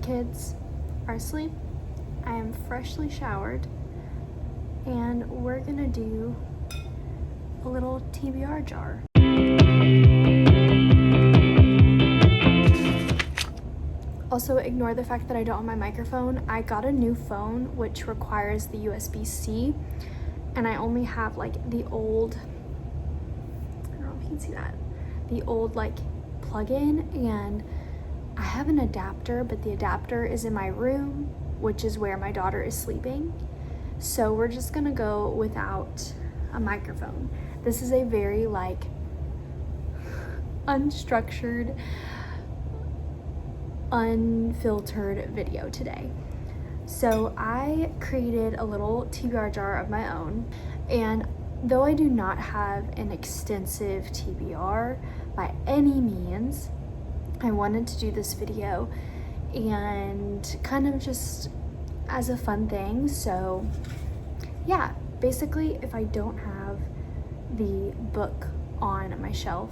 kids are asleep. I am freshly showered, and we're gonna do a little TBR jar. Also, ignore the fact that I don't have my microphone. I got a new phone which requires the USB-C, and I only have like the old, I don't know if you can see that, the old like plug-in, and I have an adapter, but the adapter is in my room, which is where my daughter is sleeping. So we're just gonna go without a microphone. This is a very like unstructured, unfiltered video today. So I created a little TBR jar of my own, and though I do not have an extensive TBR by any means, I wanted to do this video and kind of just as a fun thing. So yeah, basically if I don't have the book on my shelf,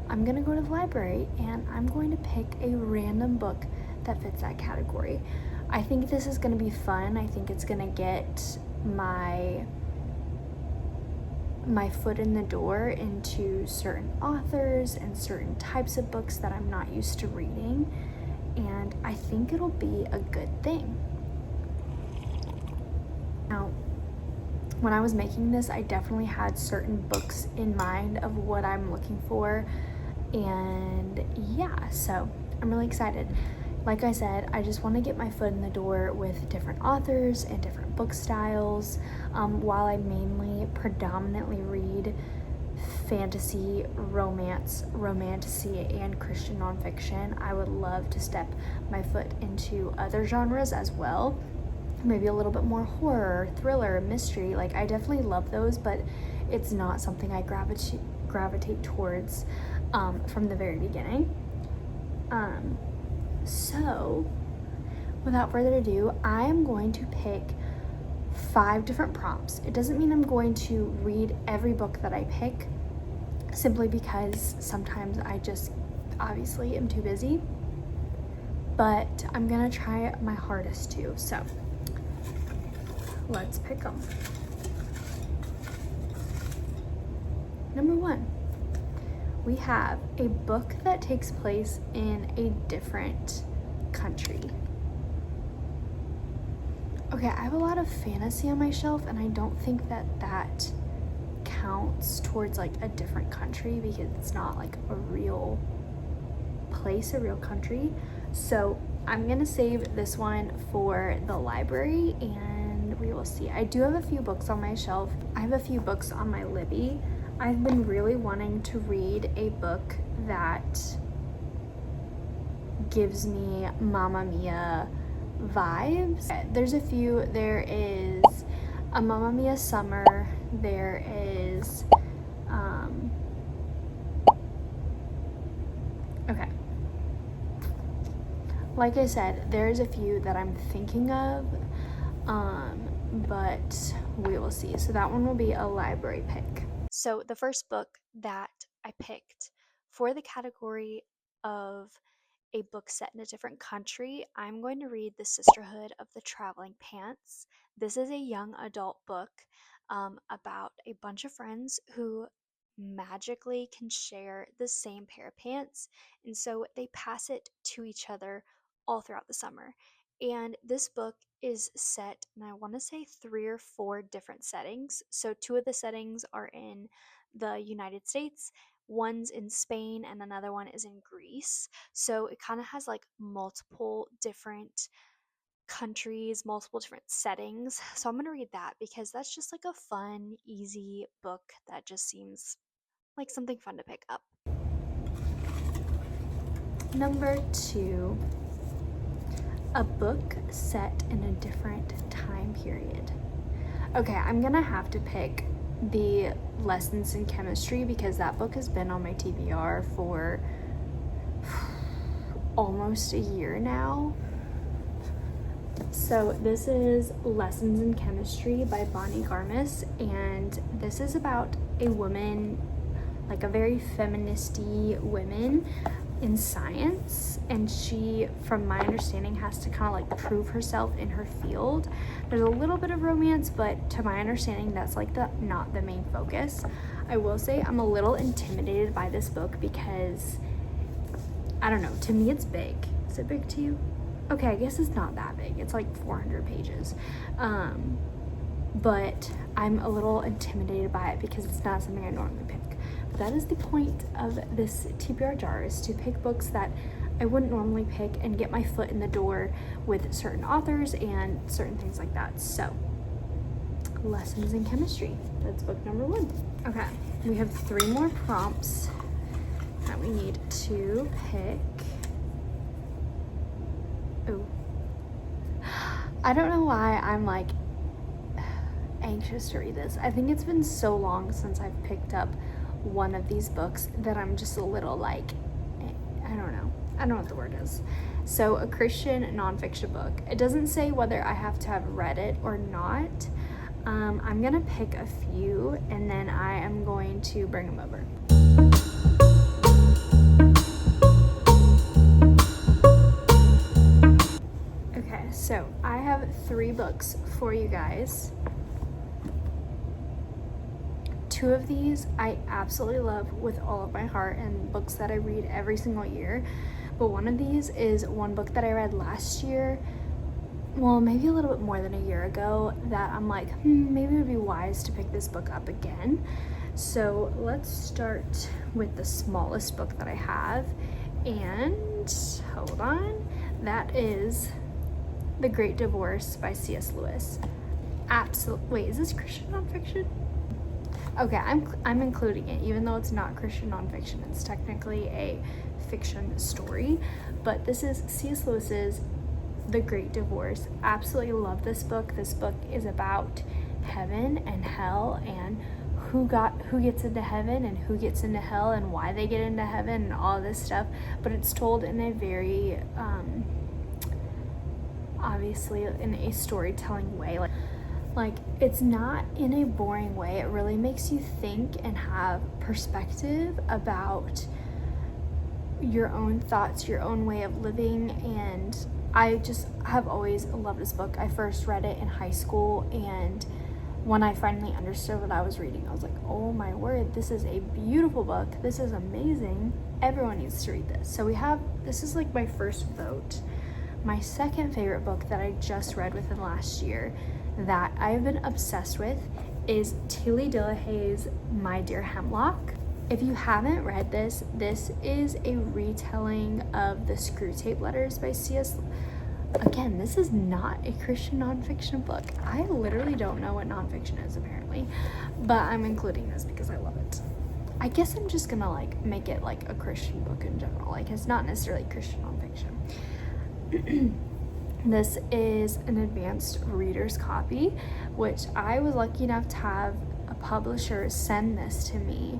I'm gonna go to the library and I'm going to pick a random book that fits that category. I think this is gonna be fun. I think it's gonna get my foot in the door into certain authors and certain types of books that I'm not used to reading, and I think it'll be a good thing. Now, when I was making this, I definitely had certain books in mind of what I'm looking for, and yeah, so I'm really excited. Like I said, I just want to get my foot in the door with different authors and different book styles. While I predominantly read fantasy, romance, romantasy, and Christian nonfiction, I would love to step my foot into other genres as well. Maybe a little bit more horror, thriller, mystery. Like, I definitely love those, but it's not something I gravitate towards from the very beginning. So without further ado, I am going to pick 5 different prompts. It doesn't mean I'm going to read every book that I pick, simply because sometimes I just obviously am too busy, but I'm gonna try my hardest to. So let's pick them. Number 1, we have a book that takes place in a different country. Okay, I have a lot of fantasy on my shelf, and I don't think that counts towards like a different country because it's not like a real place, a real country. So I'm gonna save this one for the library, and we will see. I do have a few books on my shelf. I have a few books on my Libby. I've been really wanting to read a book that gives me Mamma Mia vibes. There's a few. There is a Mamma Mia Summer. There is, okay. Like I said, there's a few that I'm thinking of, but we will see. So that one will be a library pick. So the first book that I picked for the category of a book set in a different country, I'm going to read The Sisterhood of the Traveling Pants. This is a young adult book about a bunch of friends who magically can share the same pair of pants, and so they pass it to each other all throughout the summer. And this book is set in, I want to say, 3 or 4 different settings. So 2 of the settings are in the United States, one's in Spain, and another one is in Greece. So it kind of has like multiple different countries, multiple different settings. So I'm going to read that because that's just like a fun, easy book that just seems like something fun to pick up. Number 2, a book set in a different time period. Okay, I'm gonna have to pick the Lessons in Chemistry because that book has been on my TBR for almost a year now. So this is Lessons in Chemistry by Bonnie Garmis, and this is about a woman, like a very feministy woman, in science, and she, from my understanding, has to kind of like prove herself in her field. There's a little bit of romance, but to my understanding, that's like not the main focus. I will say I'm a little intimidated by this book because, I don't know, to me it's big. Is it big to you? Okay, I guess it's not that big. It's like 400 pages. But I'm a little intimidated by it because it's not something I normally pick. But that is the point of this TBR jar, is to pick books that I wouldn't normally pick and get my foot in the door with certain authors and certain things like that. So, lessons in chemistry. That's book number 1. Okay, we have 3 more prompts that we need to pick. Oh, I don't know why I'm like anxious to read this. I think it's been so long since I've picked up one of these books that I'm just a little like, I don't know what the word is. So, a Christian nonfiction book. It doesn't say whether I have to have read it or not. I'm gonna pick a few and then I am going to bring them over. Okay, so I have 3 books for you guys. 2 of these I absolutely love with all of my heart, and books that I read every single year. But one of these is one book that I read last year, well, maybe a little bit more than a year ago, that I'm like, maybe it would be wise to pick this book up again. So let's start with the smallest book that I have, and hold on, that is The Great Divorce by C.S. Lewis. Wait, is this Christian nonfiction? Okay, I'm including it, even though it's not Christian nonfiction. It's technically a fiction story, but this is C.S. Lewis's The Great Divorce. Absolutely love this book. This book is about heaven and hell, and who gets into heaven and who gets into hell and why they get into heaven and all this stuff. But it's told in a very obviously in a storytelling way. Like, it's not in a boring way. It really makes you think and have perspective about your own thoughts, your own way of living, and I just have always loved this book. I first read it in high school, and when I finally understood what I was reading, I was like, oh my word, this is a beautiful book. This is amazing. Everyone needs to read this. So this is like my first vote. My second favorite book that I just read within last year that I've been obsessed with is Tilly Dillahay's My Dear Hemlock. If you haven't read this, this is a retelling of the Screwtape Letters by C.S. Again, this is not a Christian nonfiction book. I literally don't know what nonfiction is, apparently, but I'm including this because I love it. I guess I'm just gonna like make it like a Christian book in general. Like, it's not necessarily Christian nonfiction. This is an advanced reader's copy, which I was lucky enough to have a publisher send this to me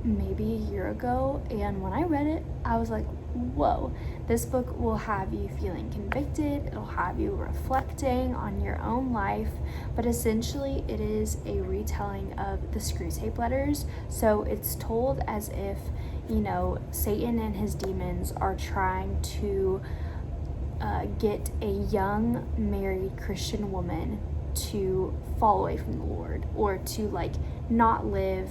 maybe a year ago, and when I read it, I was like, whoa, this book will have you feeling convicted, it'll have you reflecting on your own life, but essentially it is a retelling of the Screwtape Letters. So it's told as if, Satan and his demons are trying to get a young married Christian woman to fall away from the Lord, or to like not live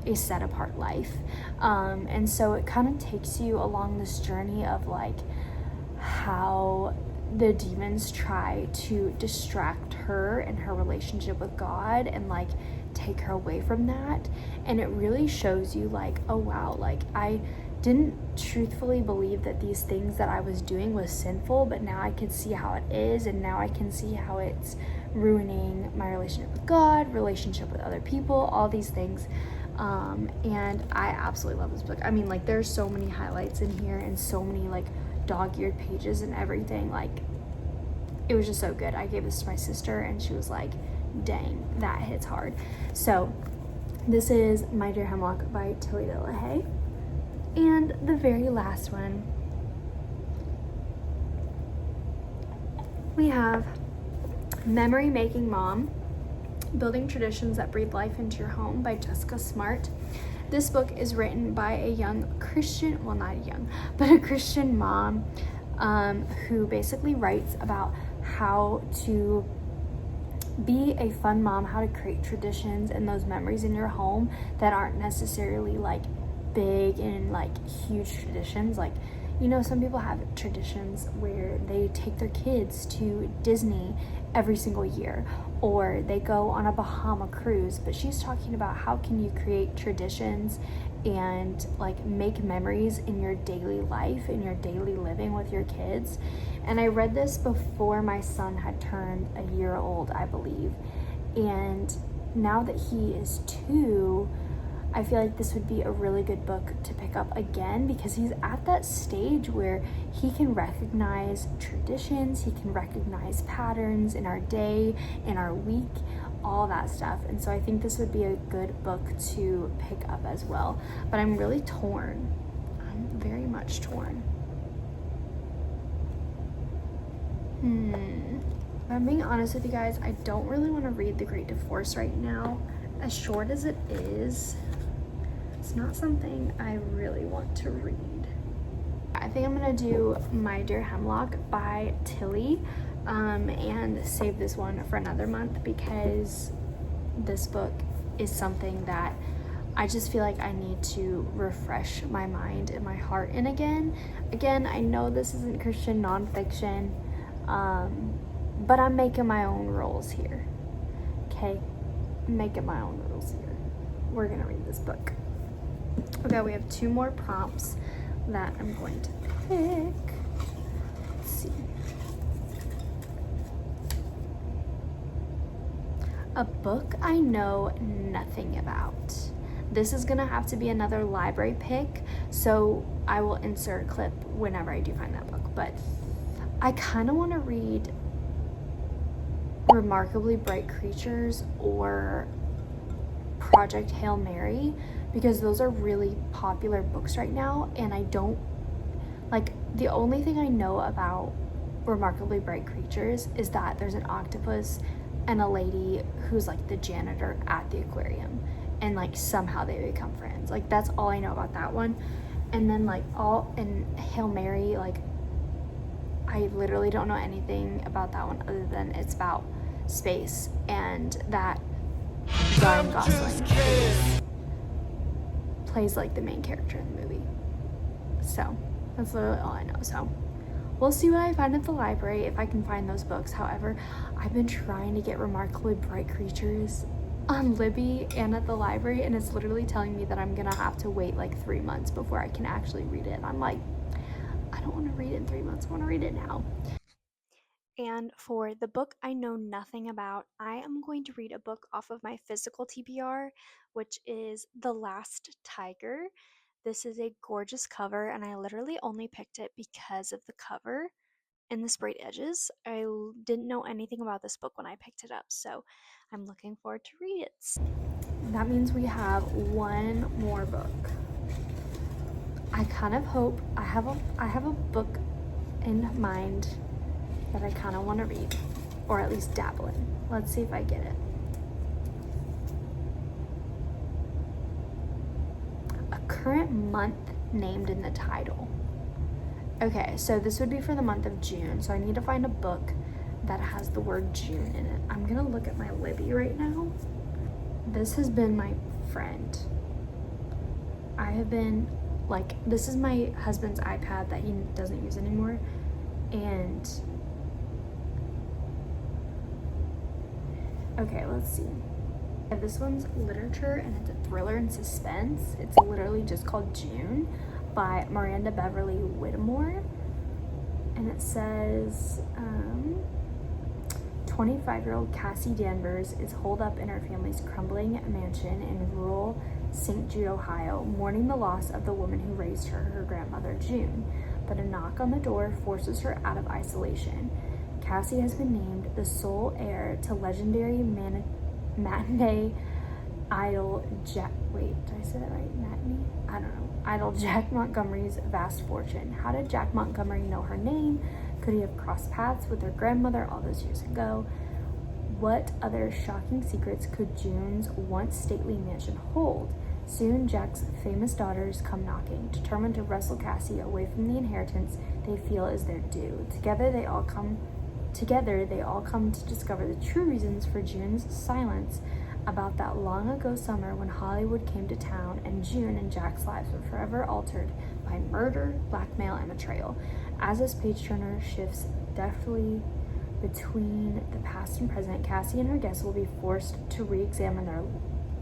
a set apart life. And so it kind of takes you along this journey of like how the demons try to distract her and her relationship with God and like take her away from that. And it really shows you like, oh wow, like I didn't truthfully believe that these things that I was doing was sinful, but now I can see how it is, and now I can see how it's ruining my relationship with God, relationship with other people, all these things. And I absolutely love this book. I mean, like, there's so many highlights in here and so many like dog-eared pages and everything. Like, it was just so good. I gave this to my sister and she was like, dang, that hits hard. So this is My Dear Hemlock by Tilly Dillahey. And the very last one, we have Memory Making Mom, Building Traditions That Breathe Life into Your Home by Jessica Smart. This book is written by a young Christian, well, not young, but a Christian mom who basically writes about how to be a fun mom, how to create traditions and those memories in your home that aren't necessarily like big and like huge traditions. Like, you know, some people have traditions where they take their kids to Disney every single year, or they go on a Bahama cruise. But she's talking about how can you create traditions and like make memories in your daily life, in your daily living with your kids. And I read this before my son had turned a year old, I believe. And now that he is 2, I feel like this would be a really good book to pick up again, because he's at that stage where he can recognize traditions, he can recognize patterns in our day, in our week, all that stuff. And so I think this would be a good book to pick up as well. But I'm really torn. I'm very much torn. If I'm being honest with you guys, I don't really want to read The Great Divorce right now. As short as it is, it's not something I really want to read. I think I'm gonna do My Dear Hemlock by Tilly and save this one for another month, because this book is something that I just feel like I need to refresh my mind and my heart in again. Again, I know this isn't Christian nonfiction, but I'm making my own rules here. Okay, I'm making my own rules here. We're gonna read this book. Okay, we have 2 more prompts that I'm going to pick. Let's see. A book I know nothing about. This is gonna have to be another library pick, so I will insert a clip whenever I do find that book. But I kind of want to read Remarkably Bright Creatures or Project Hail Mary, because those are really popular books right now, and I don't like, the only thing I know about Remarkably Bright Creatures is that there's an octopus and a lady who's like the janitor at the aquarium, and like somehow they become friends. Like, that's all I know about that one. And then like Hail Mary, like I literally don't know anything about that one other than it's about space and that Ryan Gosling plays like the main character in the movie. So that's literally all I know. So we'll see what I find at the library, if I can find those books. However, I've been trying to get Remarkably Bright Creatures on Libby and at the library, and it's literally telling me that I'm gonna have to wait like 3 months before I can actually read it. I'm like, I don't want to read it in 3 months. I want to read it now. And for the book I know nothing about, I am going to read a book off of my physical TBR, which is The Last Tiger. This is a gorgeous cover, and I literally only picked it because of the cover and the sprayed edges. I didn't know anything about this book when I picked it up, so I'm looking forward to read it. That means we have 1 more book. I kind of hope I have a book in mind that I kind of want to read, or at least dabble in. Let's see if I get it. A current month named in the title. Okay, so this would be for the month of June, so I need to find a book that has the word June in it. I'm gonna look at my Libby right now. This has been my friend. I have been like, this is my husband's iPad that he doesn't use anymore, and okay, let's see. This one's literature, and it's a thriller and suspense. It's literally just called June by Miranda Beverly Whittemore, and it says 25-year-old Cassie Danvers is holed up in her family's crumbling mansion in rural St. Jude, Ohio, mourning the loss of the woman who raised her, her grandmother June. But a knock on the door forces her out of isolation. Cassie has been named the sole heir to legendary matinee idol Jack. Wait, did I say that right? Matinee? I don't know. Idol Jack Montgomery's vast fortune. How did Jack Montgomery know her name? Could he have crossed paths with her grandmother all those years ago? What other shocking secrets could June's once stately mansion hold? Soon, Jack's famous daughters come knocking, determined to wrestle Cassie away from the inheritance they feel is their due. Together, they all come to discover the true reasons for June's silence about that long ago summer when Hollywood came to town, and June and Jack's lives were forever altered by murder, blackmail, and betrayal. As this page-turner shifts deftly between the past and present, Cassie and her guests will be forced to re-examine their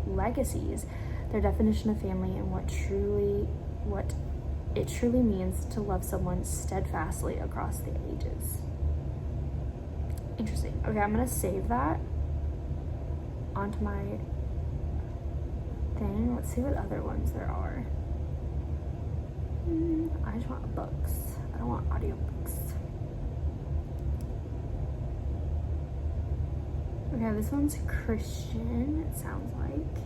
legacies, their definition of family, and what it truly means to love someone steadfastly across the ages. Interesting. Okay, I'm gonna save that onto my thing. Let's see what other ones there are. I just want books. I don't want audiobooks. Okay, this one's Christian, it sounds like.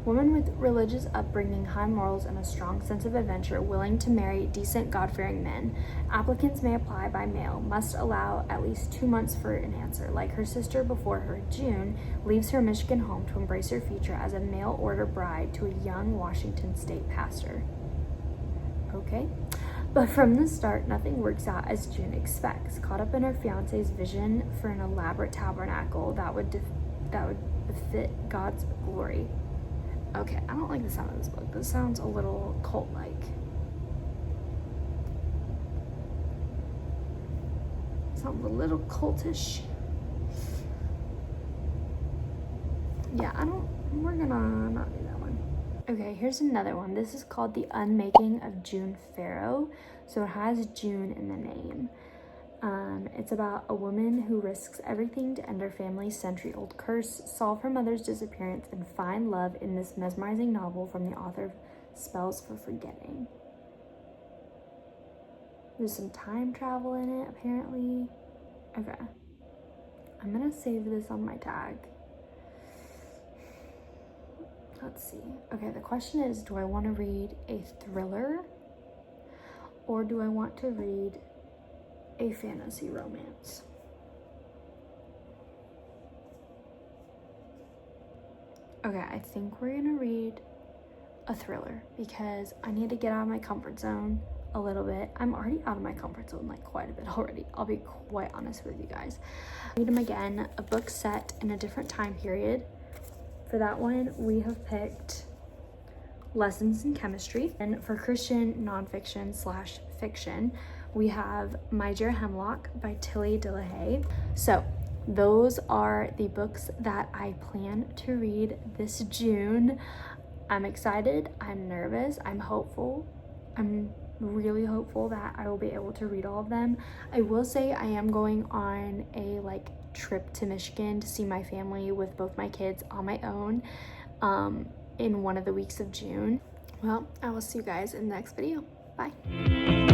Woman with religious upbringing, high morals, and a strong sense of adventure, willing to marry decent, God-fearing men. Applicants may apply by mail, must allow at least 2 months for an answer. Like her sister before her, June leaves her Michigan home to embrace her future as a mail-order bride to a young Washington state pastor. Okay. But from the start, nothing works out as June expects. Caught up in her fiance's vision for an elaborate tabernacle that would befit God's glory. Okay, I don't like the sound of this book. This sounds a little cult-like. Sounds a little cultish. Yeah, we're gonna not do that one. Okay, here's another one. This is called The Unmaking of June Farrow. So it has June in the name. It's about a woman who risks everything to end her family's century-old curse, solve her mother's disappearance, and find love in this mesmerizing novel from the author of Spells for Forgetting. There's some time travel in it, apparently. Okay. I'm gonna save this on my tag. Let's see. Okay, the question is, do I want to read a thriller or do I want to read a fantasy romance? Okay, I think we're gonna read a thriller because I need to get out of my comfort zone a little bit. I'm already out of my comfort zone like quite a bit already. I'll be quite honest with you guys. Read them again, a book set in a different time period. For that one, we have picked Lessons in Chemistry. And for Christian nonfiction / fiction, we have My Dear Hemlock by Tilly DeLahaye. So those are the books that I plan to read this June. I'm excited, I'm nervous, I'm hopeful. I'm really hopeful that I will be able to read all of them. I will say I am going on a trip to Michigan to see my family with both my kids on my own in one of the weeks of June. Well, I will see you guys in the next video. Bye.